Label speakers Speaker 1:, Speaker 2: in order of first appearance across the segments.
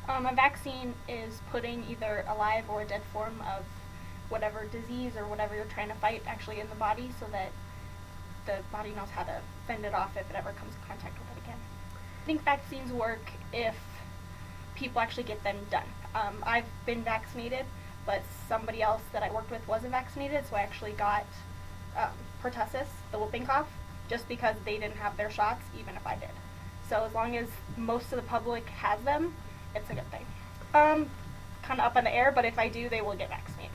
Speaker 1: A vaccine is putting either a live or a dead form of whatever disease or whatever you're trying to fight actually in the body so that the body knows how to fend it off if it ever comes in contact with it again. I think vaccines work if people actually get them done. I've been vaccinated, but somebody else that I worked with wasn't vaccinated, so I actually got pertussis, the whooping cough, just because they didn't have their shots, even if I did. So as long as most of the public has them, it's a good thing. Kind of up in the air, but if I do, they will get vaccinated.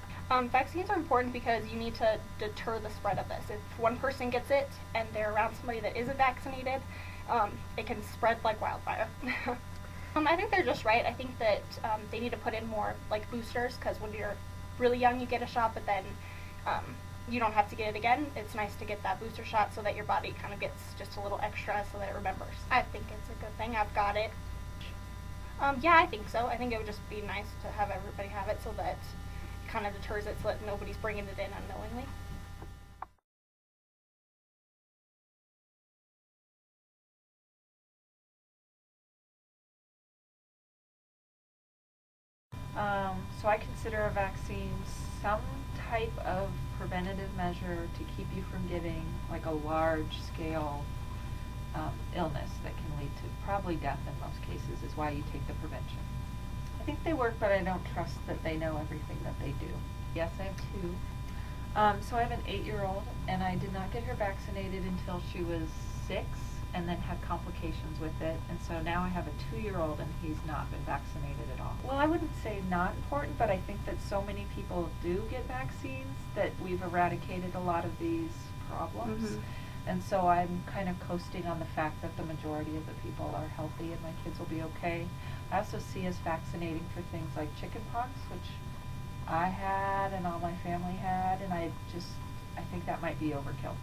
Speaker 1: Vaccines are important because you need to deter the spread of this. If one person gets it and they're around somebody that isn't vaccinated, it can spread like wildfire. I think they're just right. I think that they need to put in more like boosters, because when you're really young you get a shot, but then you don't have to get it again. It's nice to get that booster shot so that your body kind of gets just a little extra so that it remembers. I think it's a good thing. I've got it. Yeah, I think so. I think it would just be nice to have everybody have it so that it kind of deters it so that nobody's bringing it in unknowingly.
Speaker 2: So I consider a vaccine some type of preventative measure to keep you from getting like a large-scale illness that can lead to probably death in most cases, is why you take the prevention. I think they work, but I don't trust that they know everything that they do. Yes, I have two. So I have an 8-year-old, and I did not get her vaccinated until she was 6, and then had complications with it. And so now I have a 2-year-old, and he's not been vaccinated at all. Well, I wouldn't say not important, but I think that so many people do get vaccines that we've eradicated a lot of these problems.
Speaker 1: Mm-hmm.
Speaker 2: And so I'm kind of coasting on the fact that the majority of the people are healthy and my kids will be okay. I also see us vaccinating for things like chickenpox, which I had and all my family had, and I think that might be overkill.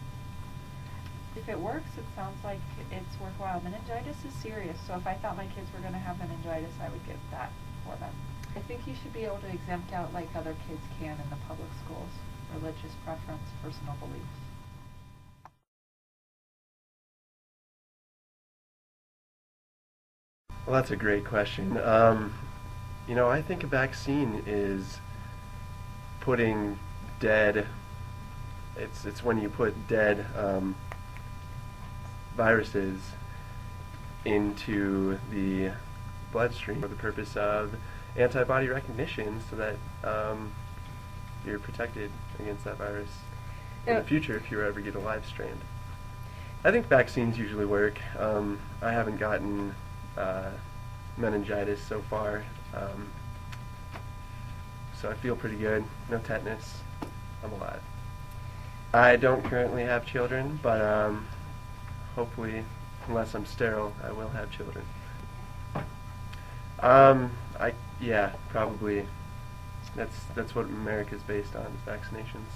Speaker 2: If it works, it sounds like it's worthwhile. Meningitis is serious, so if I thought my kids were going to have meningitis, I would get that for them. I think you should be able to exempt out like other kids can in the public schools: religious preference, personal beliefs.
Speaker 3: Well, that's a great question. I think a vaccine is putting dead. It's when you put dead viruses into the bloodstream for the purpose of antibody recognition, so that you're protected against that virus in the future if you ever get a live strand. I think vaccines usually work. I haven't gotten meningitis so far, so I feel pretty good. No tetanus. I'm alive. I don't currently have children, but hopefully, unless I'm sterile, I will have children. Yeah, probably. That's what America's based on, is vaccinations.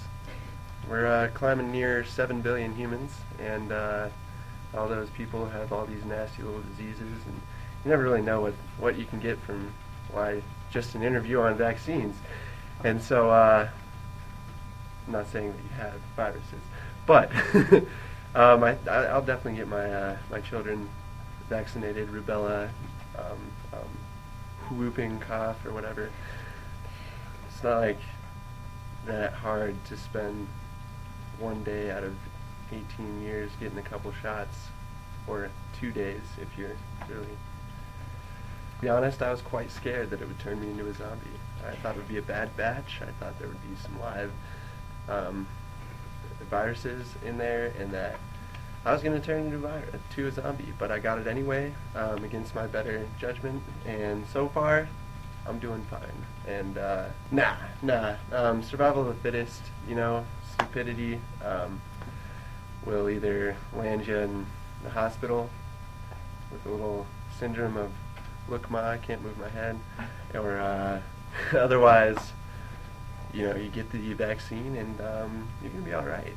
Speaker 3: We're climbing near 7 billion humans, and all those people have all these nasty little diseases, and you never really know what you can get from just an interview on vaccines. And so, I'm not saying that you have viruses, but I'll definitely get my children vaccinated, rubella, whooping cough, or whatever. It's not like that hard to spend one day out of 18 years getting a couple shots, or 2 days if you're really. To be honest, I was quite scared that it would turn me into a zombie. I thought it would be a bad batch. I thought there would be some live viruses in there, and that I was going to turn into a zombie. But I got it anyway, against my better judgment, and so far, I'm doing fine. And survival of the fittest, stupidity will either land you in the hospital with a little syndrome of, look, ma, I can't move my head, or otherwise, you get the vaccine and you're going to be all right.